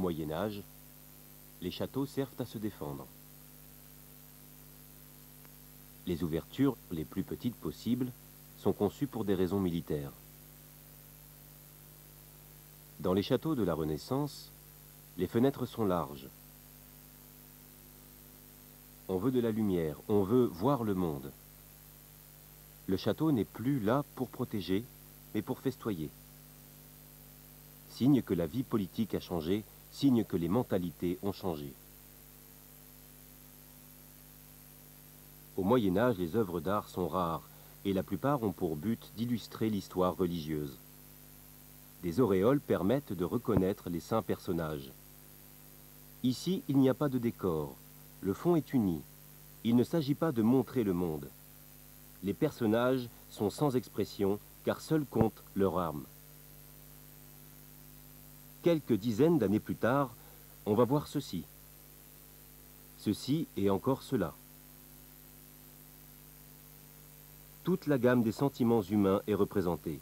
Moyen Âge, les châteaux servent à se défendre. Les ouvertures, les plus petites possibles, sont conçues pour des raisons militaires. Dans les châteaux de la Renaissance, les fenêtres sont larges. On veut de la lumière, on veut voir le monde. Le château n'est plus là pour protéger, mais pour festoyer. Signe que la vie politique a changé, signe que les mentalités ont changé. Au Moyen Âge, les œuvres d'art sont rares, et la plupart ont pour but d'illustrer l'histoire religieuse. Des auréoles permettent de reconnaître les saints personnages. Ici, il n'y a pas de décor. Le fond est uni. Il ne s'agit pas de montrer le monde. Les personnages sont sans expression, car seul compte leur âme. Quelques dizaines d'années plus tard, on va voir ceci. Ceci et encore cela. Toute la gamme des sentiments humains est représentée.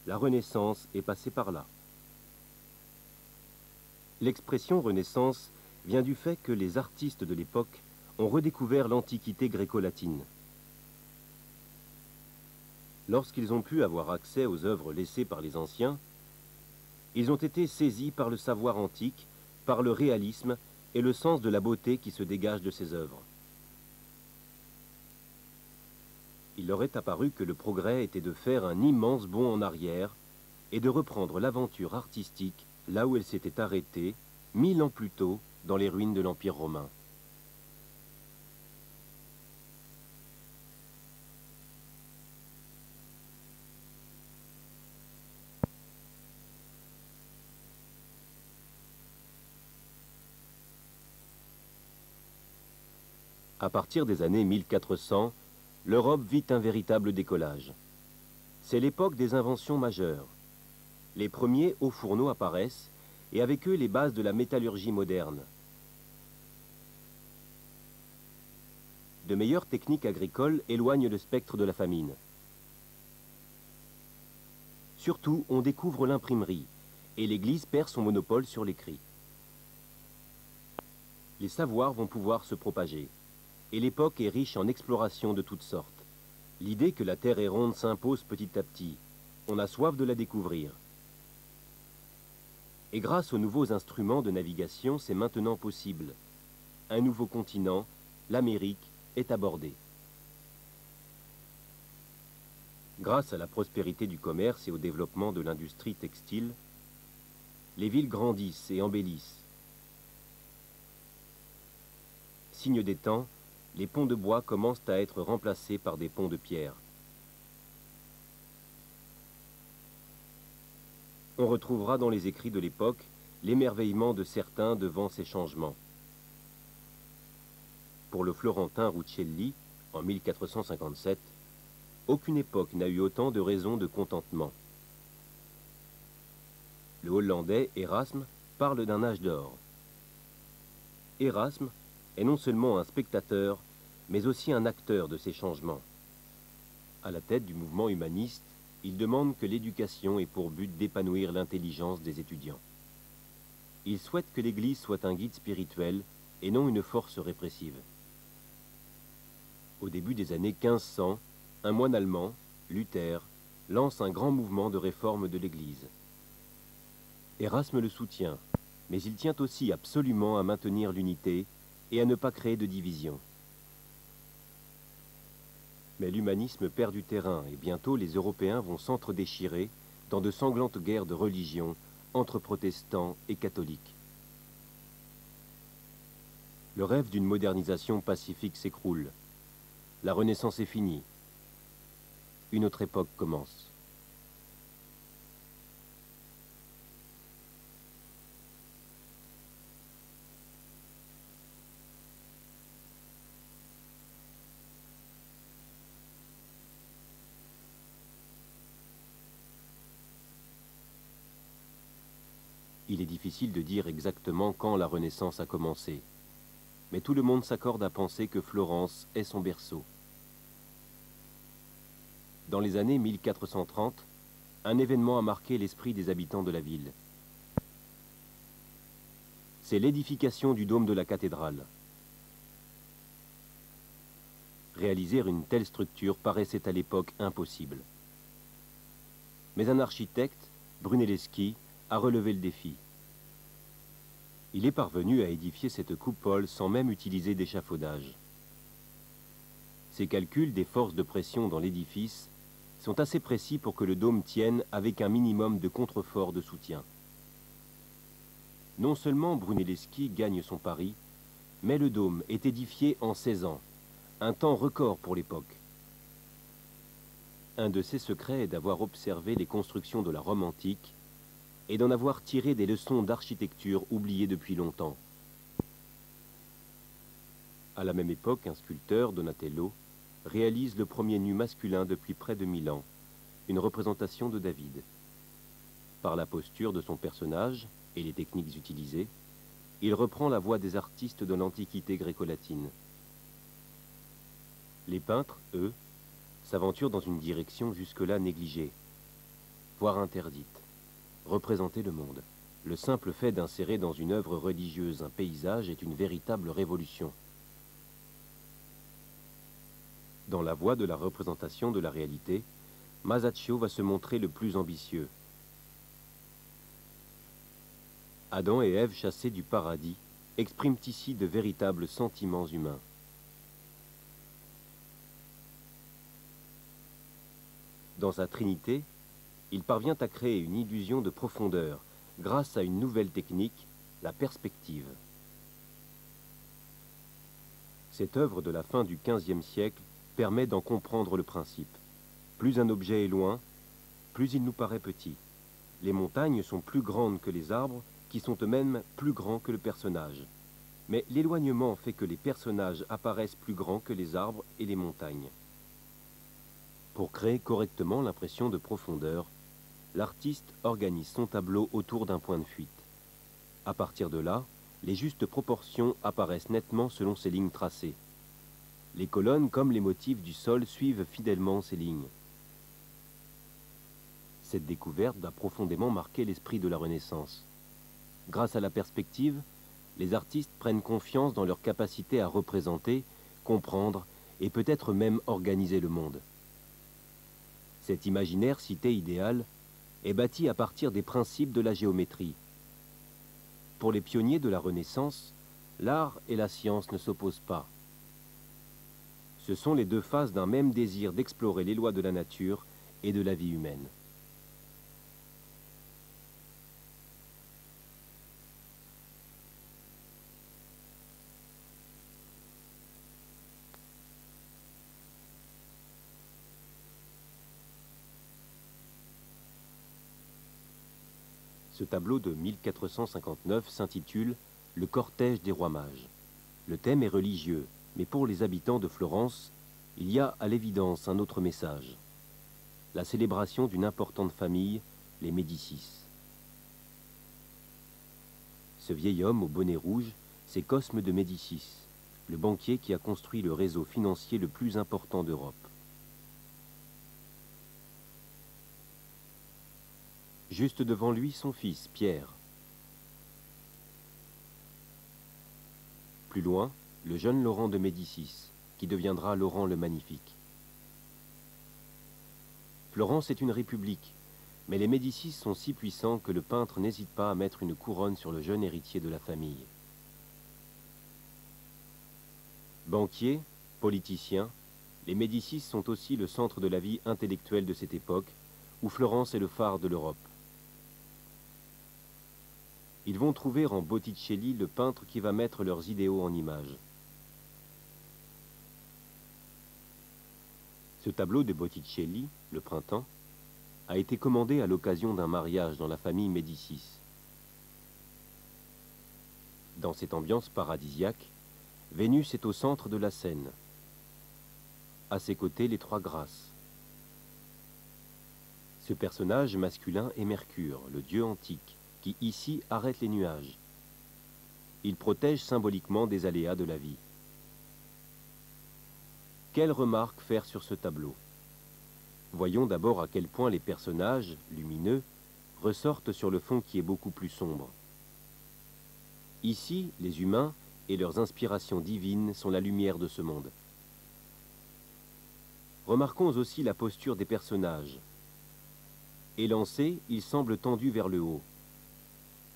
La Renaissance est passée par là. L'expression Renaissance vient du fait que les artistes de l'époque ont redécouvert l'Antiquité gréco-latine. Lorsqu'ils ont pu avoir accès aux œuvres laissées par les anciens, ils ont été saisis par le savoir antique, par le réalisme et le sens de la beauté qui se dégage de ces œuvres. Il leur est apparu que le progrès était de faire un immense bond en arrière et de reprendre l'aventure artistique là où elle s'était arrêtée 1000 ans plus tôt dans les ruines de l'Empire romain. À partir des années 1400, l'Europe vit un véritable décollage. C'est l'époque des inventions majeures. Les premiers hauts fourneaux apparaissent, et avec eux les bases de la métallurgie moderne. De meilleures techniques agricoles éloignent le spectre de la famine. Surtout, on découvre l'imprimerie, et l'Église perd son monopole sur l'écrit. Les savoirs vont pouvoir se propager, et l'époque est riche en explorations de toutes sortes. L'idée que la Terre est ronde s'impose petit à petit. On a soif de la découvrir. Et grâce aux nouveaux instruments de navigation, c'est maintenant possible. Un nouveau continent, l'Amérique, est abordé. Grâce à la prospérité du commerce et au développement de l'industrie textile, les villes grandissent et embellissent. Signe des temps, les ponts de bois commencent à être remplacés par des ponts de pierre. On retrouvera dans les écrits de l'époque l'émerveillement de certains devant ces changements. Pour le Florentin Rucellai, en 1457, aucune époque n'a eu autant de raisons de contentement. Le Hollandais Erasme parle d'un âge d'or. Erasme est non seulement un spectateur, mais aussi un acteur de ces changements. À la tête du mouvement humaniste, il demande que l'éducation ait pour but d'épanouir l'intelligence des étudiants. Il souhaite que l'Église soit un guide spirituel et non une force répressive. Au début des années 1500, un moine allemand, Luther, lance un grand mouvement de réforme de l'Église. Erasme le soutient, mais il tient aussi absolument à maintenir l'unité et à ne pas créer de division. Mais l'humanisme perd du terrain et bientôt les Européens vont s'entre-déchirer dans de sanglantes guerres de religion entre protestants et catholiques. Le rêve d'une modernisation pacifique s'écroule. La Renaissance est finie. Une autre époque commence. Il est difficile de dire exactement quand la Renaissance a commencé, mais tout le monde s'accorde à penser que Florence est son berceau. Dans les années 1430, un événement a marqué l'esprit des habitants de la ville. c'est l'édification du dôme de la cathédrale. Réaliser une telle structure paraissait à l'époque impossible. Mais un architecte, Brunelleschi, a relevé le défi. Il est parvenu à édifier cette coupole sans même utiliser d'échafaudage. Ses calculs des forces de pression dans l'édifice sont assez précis pour que le dôme tienne avec un minimum de contrefort de soutien. Non seulement Brunelleschi gagne son pari, mais le dôme est édifié en 16 ans, un temps record pour l'époque. Un de ses secrets est d'avoir observé les constructions de la Rome antique et d'en avoir tiré des leçons d'architecture oubliées depuis longtemps. À la même époque, un sculpteur, Donatello, réalise le premier nu masculin depuis près de 1000 ans, une représentation de David. Par la posture de son personnage et les techniques utilisées, il reprend la voie des artistes de l'Antiquité gréco-latine. Les peintres, eux, s'aventurent dans une direction jusque-là négligée, voire interdite, représenter le monde. Le simple fait d'insérer dans une œuvre religieuse un paysage est une véritable révolution. Dans la voie de la représentation de la réalité, Masaccio va se montrer le plus ambitieux. Adam et Ève chassés du paradis expriment ici de véritables sentiments humains. Dans sa Trinité, il parvient à créer une illusion de profondeur grâce à une nouvelle technique, la perspective. Cette œuvre de la fin du XVe siècle permet d'en comprendre le principe. Plus un objet est loin, plus il nous paraît petit. Les montagnes sont plus grandes que les arbres, qui sont eux-mêmes plus grands que le personnage. Mais l'éloignement fait que les personnages apparaissent plus grands que les arbres et les montagnes. Pour créer correctement l'impression de profondeur, l'artiste organise son tableau autour d'un point de fuite. À partir de là, les justes proportions apparaissent nettement selon ces lignes tracées. Les colonnes comme les motifs du sol suivent fidèlement ces lignes. Cette découverte va profondément marquer l'esprit de la Renaissance. Grâce à la perspective, les artistes prennent confiance dans leur capacité à représenter, comprendre et peut-être même organiser le monde. Cette imaginaire cité idéale est bâtie à partir des principes de la géométrie. Pour les pionniers de la Renaissance, l'art et la science ne s'opposent pas. Ce sont les deux faces d'un même désir d'explorer les lois de la nature et de la vie humaine. Ce tableau de 1459 s'intitule « Le cortège des rois mages ». Le thème est religieux, mais pour les habitants de Florence, il y a à l'évidence un autre message. La célébration d'une importante famille, les Médicis. Ce vieil homme au bonnet rouge, c'est Cosme de Médicis, le banquier qui a construit le réseau financier le plus important d'Europe. Juste devant lui, son fils, Pierre. Plus loin, le jeune Laurent de Médicis, qui deviendra Laurent le Magnifique. Florence est une république, mais les Médicis sont si puissants que le peintre n'hésite pas à mettre une couronne sur le jeune héritier de la famille. Banquiers, politiciens, les Médicis sont aussi le centre de la vie intellectuelle de cette époque, où Florence est le phare de l'Europe. Ils vont trouver en Botticelli le peintre qui va mettre leurs idéaux en images. Ce tableau de Botticelli, Le Printemps, a été commandé à l'occasion d'un mariage dans la famille Médicis. Dans cette ambiance paradisiaque, Vénus est au centre de la scène. À ses côtés, les trois grâces. Ce personnage masculin est Mercure, le dieu antique, qui ici arrête les nuages. Il protège symboliquement des aléas de la vie. Quelle remarque faire sur ce tableau? Voyons d'abord à quel point les personnages, lumineux, ressortent sur le fond qui est beaucoup plus sombre. Ici, les humains et leurs inspirations divines sont la lumière de ce monde. Remarquons aussi la posture des personnages. Élancés, ils semblent tendus vers le haut.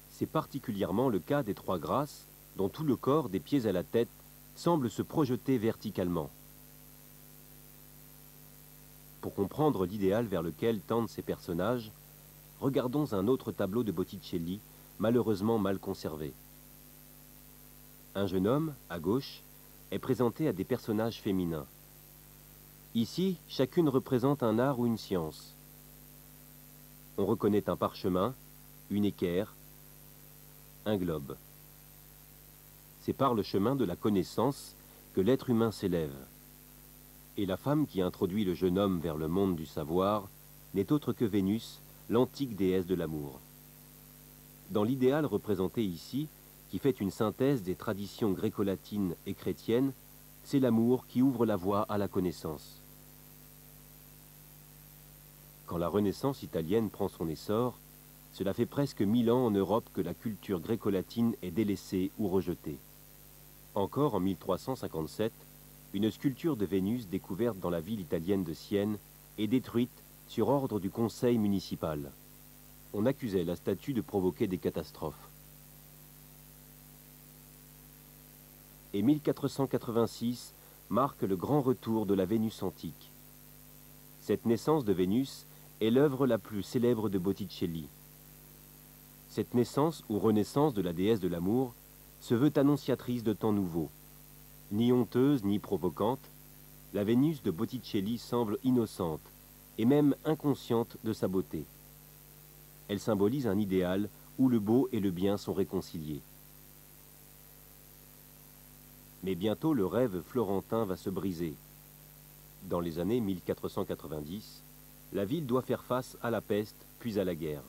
C'est particulièrement le cas des trois grâces, dont tout le corps, des pieds à la tête, semble se projeter verticalement. Pour comprendre l'idéal vers lequel tendent ces personnages, regardons un autre tableau de Botticelli, malheureusement mal conservé. Un jeune homme, à gauche, est présenté à des personnages féminins. Ici, chacune représente un art ou une science. On reconnaît un parchemin, une équerre, un globe. C'est par le chemin de la connaissance que l'être humain s'élève. Et la femme qui introduit le jeune homme vers le monde du savoir n'est autre que Vénus, l'antique déesse de l'amour. Dans l'idéal représenté ici, qui fait une synthèse des traditions gréco-latines et chrétiennes, c'est l'amour qui ouvre la voie à la connaissance. Quand la Renaissance italienne prend son essor, cela fait presque 1000 ans en Europe que la culture gréco-latine est délaissée ou rejetée. Encore en 1357, une sculpture de Vénus découverte dans la ville italienne de Sienne est détruite sur ordre du conseil municipal. On accusait la statue de provoquer des catastrophes. Et 1486 marque le grand retour de la Vénus antique. Cette naissance de Vénus est l'œuvre la plus célèbre de Botticelli. Cette naissance ou renaissance de la déesse de l'amour se veut annonciatrice de temps nouveaux. Ni honteuse ni provocante, la Vénus de Botticelli semble innocente et même inconsciente de sa beauté. Elle symbolise un idéal où le beau et le bien sont réconciliés. Mais bientôt le rêve florentin va se briser. Dans les années 1490, la ville doit faire face à la peste puis à la guerre.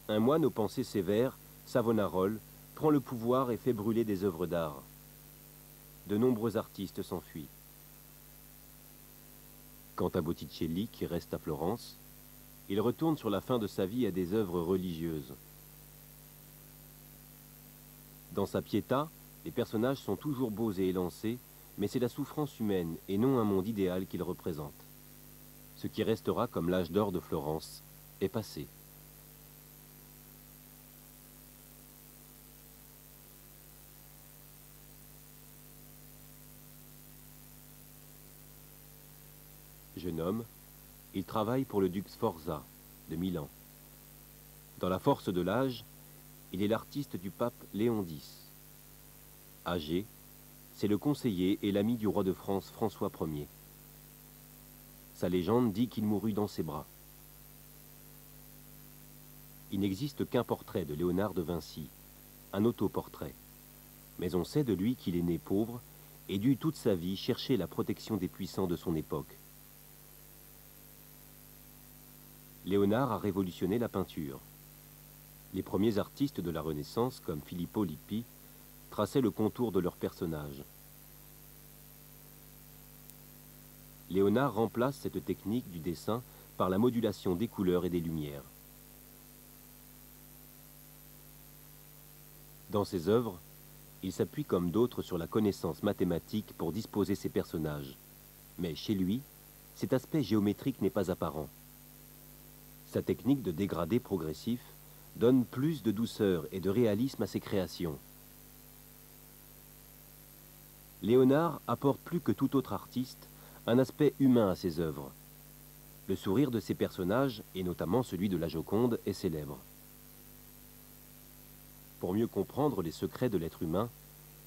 Un moine aux pensées sévères, Savonarole, prend le pouvoir et fait brûler des œuvres d'art. De nombreux artistes s'enfuient. Quant à Botticelli, qui reste à Florence, il retourne sur la fin de sa vie à des œuvres religieuses. Dans sa Pietà, les personnages sont toujours beaux et élancés, mais c'est la souffrance humaine et non un monde idéal qu'il représente. Ce qui restera comme l'âge d'or de Florence est passé. Jeune homme, il travaille pour le duc Sforza de Milan. Dans la force de l'âge, il est l'artiste du pape Léon X. Âgé, c'est le conseiller et l'ami du roi de France François Ier. Sa légende dit qu'il mourut dans ses bras. Il n'existe qu'un portrait de Léonard de Vinci, un autoportrait. Mais on sait de lui qu'il est né pauvre et dut toute sa vie chercher la protection des puissants de son époque. Léonard a révolutionné la peinture. Les premiers artistes de la Renaissance, comme Filippo Lippi, traçaient le contour de leurs personnages. Léonard remplace cette technique du dessin par la modulation des couleurs et des lumières. Dans ses œuvres, il s'appuie comme d'autres sur la connaissance mathématique pour disposer ses personnages. Mais chez lui, cet aspect géométrique n'est pas apparent. Sa technique de dégradé progressif donne plus de douceur et de réalisme à ses créations. Léonard apporte plus que tout autre artiste un aspect humain à ses œuvres. Le sourire de ses personnages, et notamment celui de la Joconde, est célèbre. Pour mieux comprendre les secrets de l'être humain,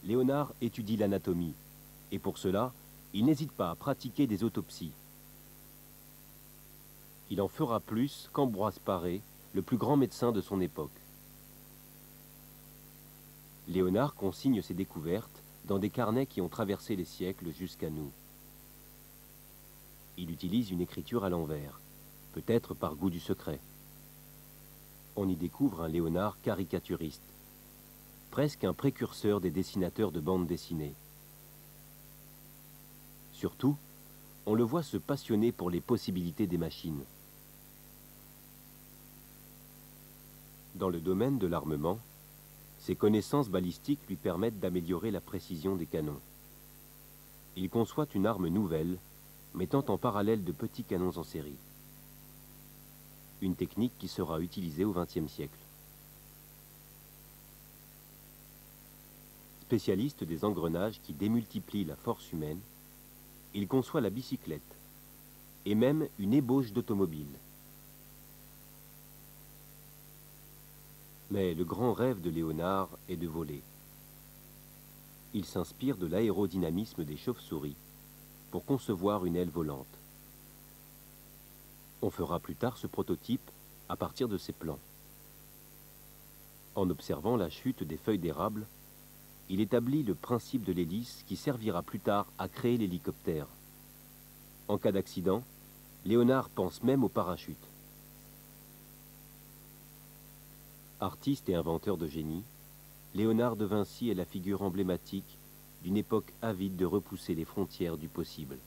Léonard étudie l'anatomie, et pour cela, il n'hésite pas à pratiquer des autopsies. Il en fera plus qu'Ambroise Paré, le plus grand médecin de son époque. Léonard consigne ses découvertes dans des carnets qui ont traversé les siècles jusqu'à nous. Il utilise une écriture à l'envers, peut-être par goût du secret. On y découvre un Léonard caricaturiste, presque un précurseur des dessinateurs de bandes dessinées. Surtout, on le voit se passionner pour les possibilités des machines. Dans le domaine de l'armement, Ses connaissances balistiques lui permettent d'améliorer la précision des canons. Il conçoit une arme nouvelle, mettant en parallèle de petits canons en série. Une technique qui sera utilisée au XXe siècle. Spécialiste des engrenages qui démultiplient la force humaine, il conçoit la bicyclette et même une ébauche d'automobile. Mais le grand rêve de Léonard est de voler. Il s'inspire de l'aérodynamisme des chauves-souris pour concevoir une aile volante. On fera plus tard ce prototype à partir de ses plans. En observant la chute des feuilles d'érable, il établit le principe de l'hélice qui servira plus tard à créer l'hélicoptère. En cas d'accident, Léonard pense même au parachute. Artiste et inventeur de génie, Léonard de Vinci est la figure emblématique d'une époque avide de repousser les frontières du possible.